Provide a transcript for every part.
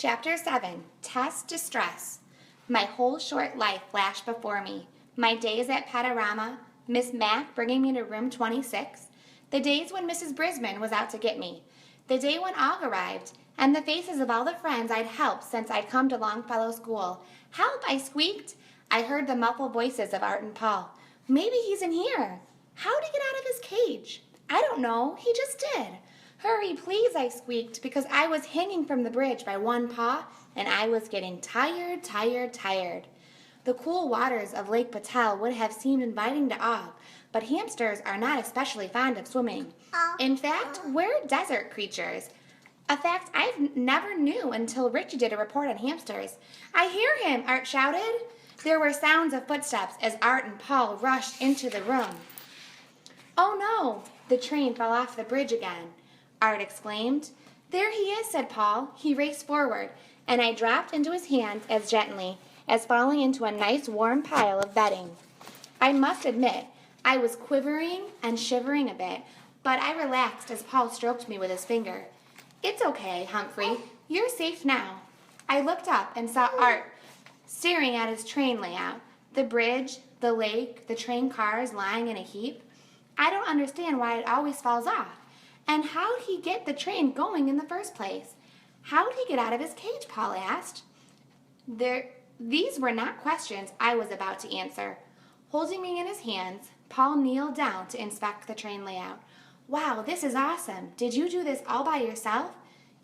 Chapter 7, Test Distress. My whole short life flashed before me. My days at Panorama, Miss Mack bringing me to room 26, the days when Mrs. Brisbane was out to get me, the day when Og arrived, and the faces of all the friends I'd helped since I'd come to Longfellow School. "Help!" I squeaked. I heard the muffled voices of Art and Paul. "Maybe he's in here." "How'd he get out of his cage?" "I don't know. He just did." "Hurry, please," I squeaked, because I was hanging from the bridge by one paw, and I was getting tired. The cool waters of Lake Patel would have seemed inviting to Og, but hamsters are not especially fond of swimming. In fact, we're desert creatures. A fact I never knew until Richie did a report on hamsters. "I hear him," Art shouted. There were sounds of footsteps as Art and Paul rushed into the room. "Oh no, the train fell off the bridge again," Art exclaimed. "There he is," said Paul. He raced forward, and I dropped into his hands as gently as falling into a nice warm pile of bedding. I must admit, I was quivering and shivering a bit, but I relaxed as Paul stroked me with his finger. "It's okay, Humphrey. You're safe now." I looked up and saw Art staring at his train layout, the bridge, the lake, the train cars lying in a heap. I don't understand why it always falls off. And how'd he get the train going in the first place? How'd he get out of his cage? Paul asked. These were not questions I was about to answer. Holding me in his hands, Paul kneeled down to inspect the train layout. "Wow, this is awesome. Did you do this all by yourself?"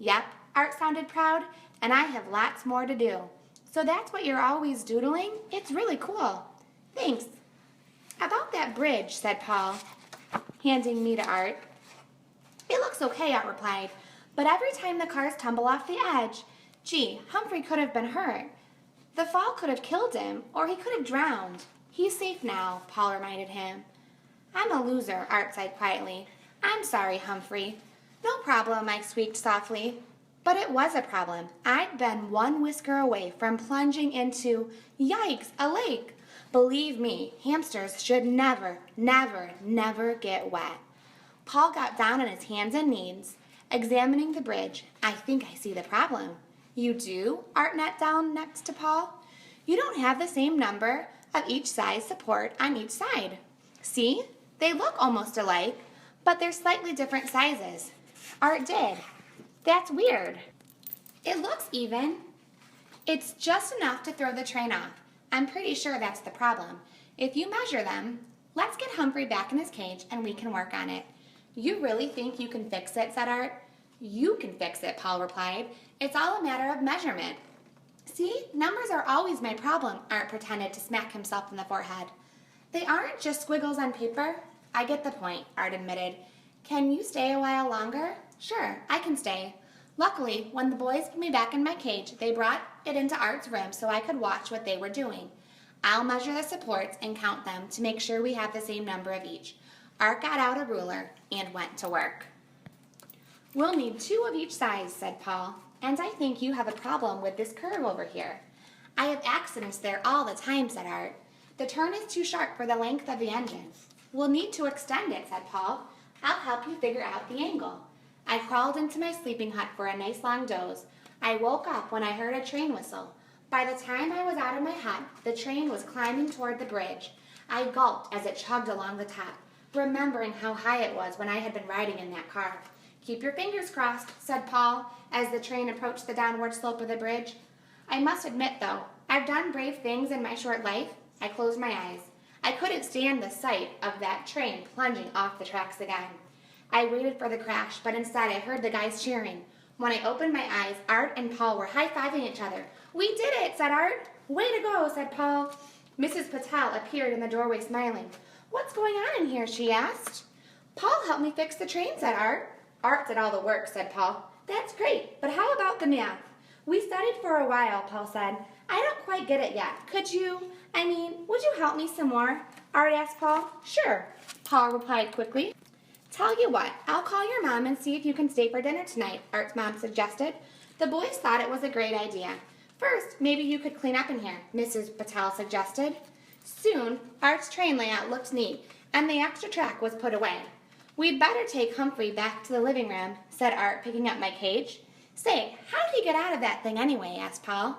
"Yep," Art sounded proud, "and I have lots more to do." "So that's what you're always doodling? It's really cool." "Thanks." "About that bridge," said Paul, handing me to Art. "It looks okay," Art replied, "but every time the cars tumble off the edge, gee, Humphrey could have been hurt. The fall could have killed him, or he could have drowned." "He's safe now," Paul reminded him. "I'm a loser," Art said quietly. "I'm sorry, Humphrey." "No problem," I squeaked softly. But it was a problem. I'd been one whisker away from plunging into, yikes, a lake. Believe me, hamsters should never get wet. Paul got down on his hands and knees, examining the bridge. "I think I see the problem." "You do?" Art knelt down next to Paul. "You don't have the same number of each size support on each side. See? They look almost alike, but they're slightly different sizes." Art did. "That's weird. It looks even. It's just enough to throw the train off. I'm pretty sure that's the problem. If you measure them, let's get Humphrey back in his cage and we can work on it." "You really think you can fix it?" said Art. "You can fix it," Paul replied. "It's all a matter of measurement." "See, numbers are always my problem," Art pretended to smack himself in the forehead. "They aren't just squiggles on paper." "I get the point," Art admitted. "Can you stay a while longer?" "Sure, I can stay." Luckily, when the boys put me back in my cage, they brought it into Art's room so I could watch what they were doing. "I'll measure the supports and count them to make sure we have the same number of each." Art got out a ruler and went to work. "We'll need 2 of each size," said Paul, "and I think you have a problem with this curve over here." "I have accidents there all the time," said Art. "The turn is too sharp for the length of the engine." "We'll need to extend it," said Paul. "I'll help you figure out the angle." I crawled into my sleeping hut for a nice long doze. I woke up when I heard a train whistle. By the time I was out of my hut, the train was climbing toward the bridge. I gulped as it chugged along the top, remembering how high it was when I had been riding in that car. "Keep your fingers crossed," said Paul, as the train approached the downward slope of the bridge. I must admit, though, I've done brave things in my short life. I closed my eyes. I couldn't stand the sight of that train plunging off the tracks again. I waited for the crash, but instead I heard the guys cheering. When I opened my eyes, Art and Paul were high-fiving each other. "We did it," said Art. "Way to go," said Paul. Mrs. Patel appeared in the doorway smiling. "What's going on in here?" she asked. "Paul helped me fix the train," said Art. "Art did all the work," said Paul. "That's great, but how about the math?" "We studied for a while," Paul said. "I don't quite get it yet. Would you help me some more?" Art asked Paul. "Sure," Paul replied quickly. "Tell you what, I'll call your mom and see if you can stay for dinner tonight," Art's mom suggested. The boys thought it was a great idea. "First, maybe you could clean up in here," Mrs. Patel suggested. Soon, Art's train layout looked neat, and the extra track was put away. "We'd better take Humphrey back to the living room," said Art, picking up my cage. "Say, how did he get get out of that thing anyway?" asked Paul.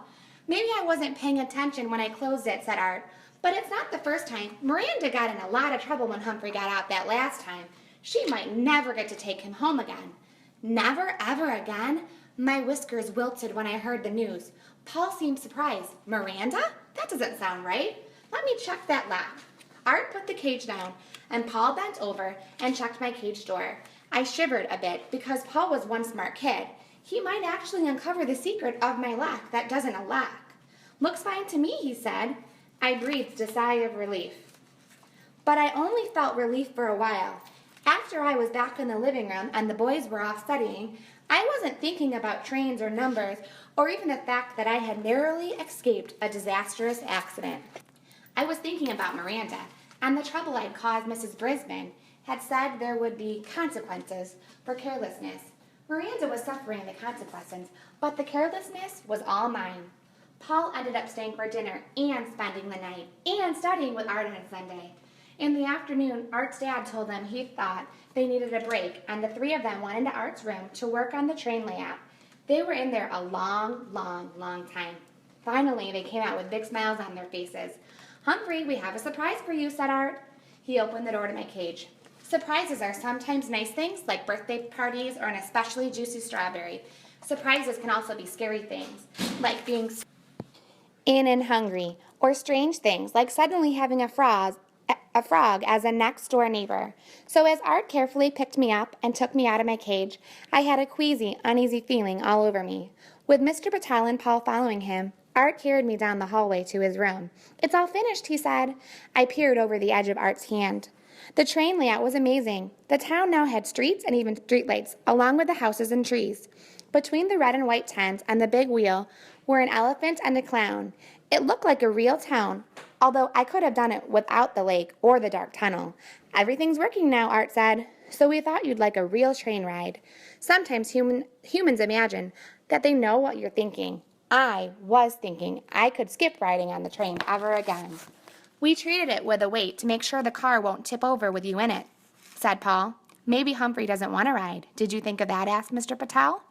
"Maybe I wasn't paying attention when I closed it," said Art. "But it's not the first time. Miranda got in a lot of trouble when Humphrey got out that last time. She might never get to take him home again." "Never, ever again?" My whiskers wilted when I heard the news. Paul seemed surprised. "Miranda? That doesn't sound right. Let me check that lock." Art put the cage down, and Paul bent over and checked my cage door. I shivered a bit because Paul was one smart kid. He might actually uncover the secret of my lock that doesn't unlock. "Looks fine to me," he said. I breathed a sigh of relief. But I only felt relief for a while. After I was back in the living room and the boys were off studying, I wasn't thinking about trains or numbers or even the fact that I had narrowly escaped a disastrous accident. I was thinking about Miranda and the trouble I'd caused. Mrs. Brisbane had said there would be consequences for carelessness. Miranda was suffering the consequences, but the carelessness was all mine. Paul ended up staying for dinner and spending the night and studying with Art on Sunday. In the afternoon, Art's dad told them he thought they needed a break, and the three of them went into Art's room to work on the train layout. They were in there a long time. Finally, they came out with big smiles on their faces. "Humphrey, we have a surprise for you," said Art. He opened the door to my cage. Surprises are sometimes nice things, like birthday parties or an especially juicy strawberry. Surprises can also be scary things, like being in and hungry, or strange things, like suddenly having a frog as a next-door neighbor. So as Art carefully picked me up and took me out of my cage, I had a queasy, uneasy feeling all over me. With Mr. Patel and Paul following him, Art carried me down the hallway to his room. "It's all finished," he said. I peered over the edge of Art's hand. The train layout was amazing. The town now had streets and even streetlights, along with the houses and trees. Between the red and white tent and the big wheel were an elephant and a clown. It looked like a real town, although I could have done it without the lake or the dark tunnel. "Everything's working now," Art said, "so we thought you'd like a real train ride." Sometimes humans imagine that they know what you're thinking. I was thinking I could skip riding on the train ever again. "We treated it with a weight to make sure the car won't tip over with you in it," said Paul. "Maybe Humphrey doesn't want to ride. Did you think of that?" asked Mr. Patel.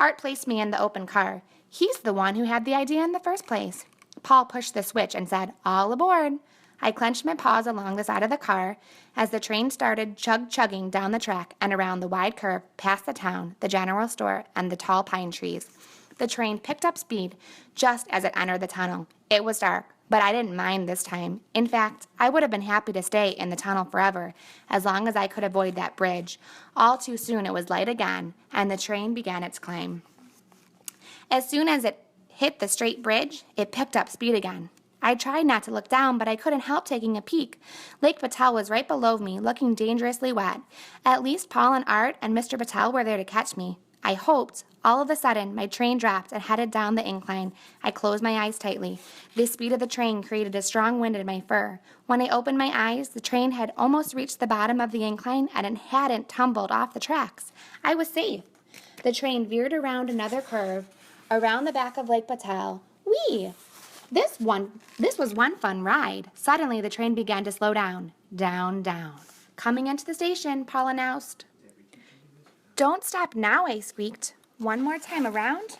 Art placed me in the open car. He's the one who had the idea in the first place. Paul pushed the switch and said, "All aboard." I clenched my paws along the side of the car as the train started chugging down the track and around the wide curve past the town, the general store, and the tall pine trees. The train picked up speed just as it entered the tunnel. It was dark, but I didn't mind this time. In fact, I would have been happy to stay in the tunnel forever, as long as I could avoid that bridge. All too soon it was light again, and the train began its climb. As soon as it hit the straight bridge, it picked up speed again. I tried not to look down, but I couldn't help taking a peek. Lake Patel was right below me, looking dangerously wet. At least Paul and Art and Mr. Patel were there to catch me. I hoped. All of a sudden, my train dropped and headed down the incline. I closed my eyes tightly. The speed of the train created a strong wind in my fur. When I opened my eyes, the train had almost reached the bottom of the incline and it hadn't tumbled off the tracks. I was safe. The train veered around another curve, around the back of Lake Patel. Whee! This was one fun ride. Suddenly, the train began to slow down. Down. "Coming into the station," Paul announced. "Don't stop now," I squeaked. "One more time around?"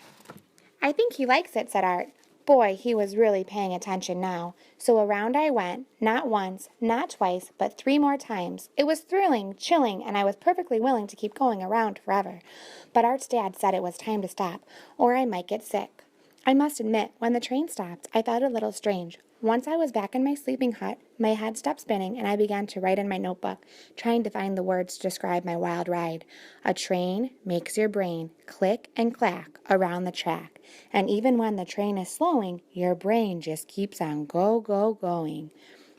"I think he likes it," said Art. Boy, he was really paying attention now. So around I went, not once, not twice, but 3 more times. It was thrilling, chilling, and I was perfectly willing to keep going around forever. But Art's dad said it was time to stop, or I might get sick. I must admit, when the train stopped, I felt a little strange. Once I was back in my sleeping hut, my head stopped spinning, and I began to write in my notebook, trying to find the words to describe my wild ride. A train makes your brain click and clack around the track. And even when the train is slowing, your brain just keeps on going.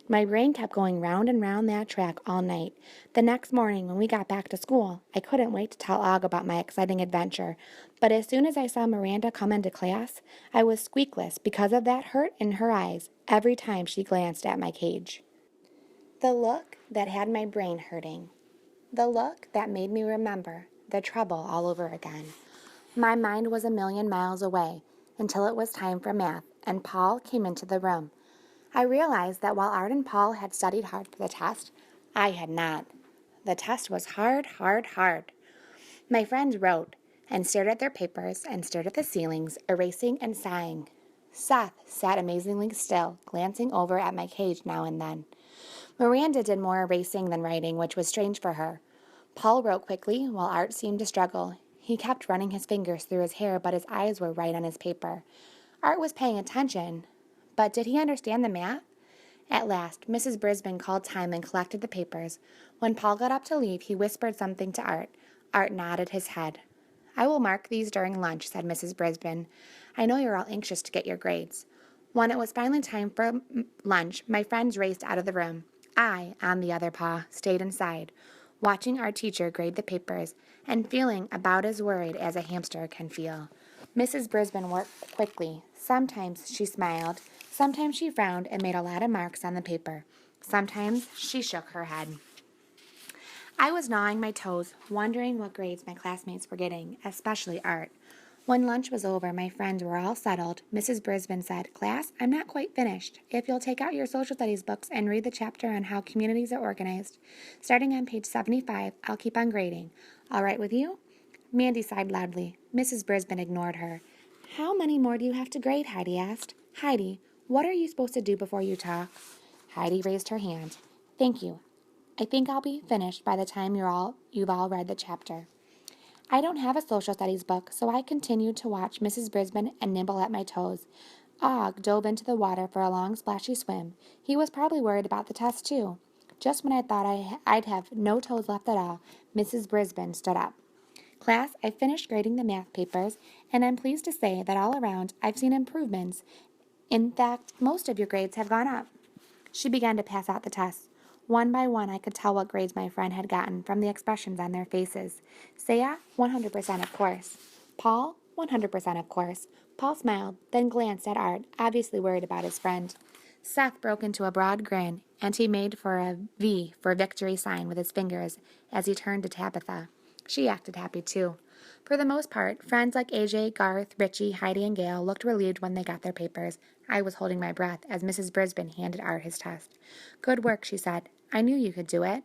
My brain kept going round and round that track all night. The next morning, when we got back to school, I couldn't wait to tell Og about my exciting adventure. But as soon as I saw Miranda come into class, I was squeakless because of that hurt in her eyes every time she glanced at my cage. The look that had my brain hurting. The look that made me remember the trouble all over again. My mind was a million miles away until it was time for math, and Paul came into the room. I realized that while Art and Paul had studied hard for the test, I had not. The test was hard. My friends wrote, and stared at their papers and stared at the ceilings, erasing and sighing. Seth sat amazingly still, glancing over at my cage now and then. Miranda did more erasing than writing, which was strange for her. Paul wrote quickly, while Art seemed to struggle. He kept running his fingers through his hair, but his eyes were right on his paper. Art was paying attention, but did he understand the math? At last, Mrs. Brisbane called time and collected the papers. When Paul got up to leave, he whispered something to Art. Art nodded his head. "I will mark these during lunch," said Mrs. Brisbane. "I know you're all anxious to get your grades." When it was finally time for lunch, my friends raced out of the room. I, on the other paw, stayed inside, watching our teacher grade the papers and feeling about as worried as a hamster can feel. Mrs. Brisbane worked quickly. Sometimes she smiled, sometimes she frowned and made a lot of marks on the paper. Sometimes she shook her head. I was gnawing my toes, wondering what grades my classmates were getting, especially Art. When lunch was over, my friends were all settled. Mrs. Brisbane said, "Class, I'm not quite finished. If you'll take out your social studies books and read the chapter on how communities are organized. Starting on page 75, I'll keep on grading. All right with you?" Mandy sighed loudly. Mrs. Brisbane ignored her. "How many more do you have to grade?" Heidi asked. "Heidi, what are you supposed to do before you talk?" Heidi raised her hand. "Thank you. I think I'll be finished by the time you've all read the chapter." I don't have a social studies book, so I continued to watch Mrs. Brisbane and nibble at my toes. Og dove into the water for a long splashy swim. He was probably worried about the test, too. Just when I thought I'd have no toes left at all, Mrs. Brisbane stood up. "Class, I've finished grading the math papers, and I'm pleased to say that all around I've seen improvements. In fact, most of your grades have gone up." She began to pass out the tests. One by one, I could tell what grades my friend had gotten from the expressions on their faces. Saya, 100% of course. Paul, 100% of course. Paul smiled, then glanced at Art, obviously worried about his friend. Seth broke into a broad grin, and he made for a V for victory sign with his fingers as he turned to Tabitha. She acted happy, too. For the most part, friends like AJ, Garth, Richie, Heidi, and Gail looked relieved when they got their papers. I was holding my breath as Mrs. Brisbane handed Art his test. "Good work," she said. "I knew you could do it."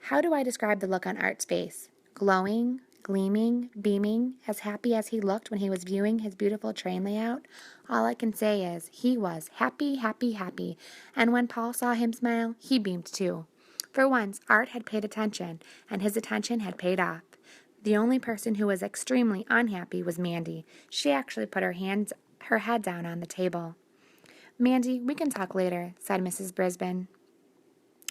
How do I describe the look on Art's face? Glowing, gleaming, beaming, as happy as he looked when he was viewing his beautiful train layout? All I can say is, he was happy, happy, happy, and when Paul saw him smile, he beamed too. For once, Art had paid attention, and his attention had paid off. The only person who was extremely unhappy was Mandy. She actually put her head down on the table. "Mandy, we can talk later," said Mrs. Brisbane.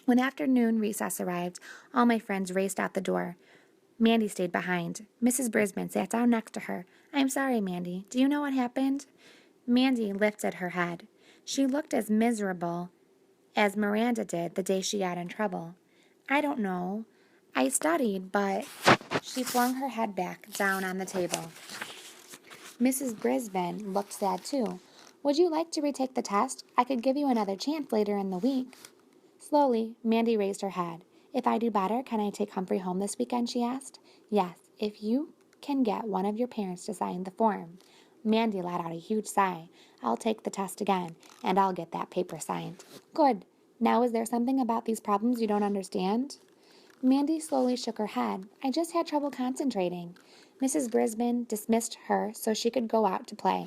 When afternoon recess arrived, all my friends raced out the door. Mandy stayed behind. Mrs. Brisbane sat down next to her. "I'm sorry, Mandy. Do you know what happened?" Mandy lifted her head. She looked as miserable as Miranda did the day she got in trouble. "I don't know. I studied, but—" She flung her head back down on the table. Mrs. Brisbane looked sad, too. "Would you like to retake the test? I could give you another chance later in the week." Slowly, Mandy raised her head. "If I do better, can I take Humphrey home this weekend?" she asked. "Yes, if you can get one of your parents to sign the form." Mandy let out a huge sigh. "I'll take the test again, and I'll get that paper signed." "Good. Now, is there something about these problems you don't understand?" Mandy slowly shook her head. "I just had trouble concentrating." Mrs. Brisbane dismissed her so she could go out to play.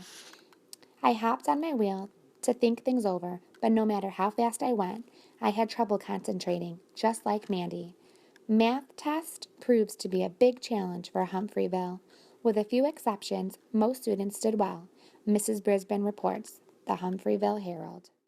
I hopped on my wheel to think things over, but no matter how fast I went, I had trouble concentrating, just like Mandy. Math test proves to be a big challenge for Humphreyville. With a few exceptions, most students did well. Mrs. Brisbane reports, the Humphreyville Herald.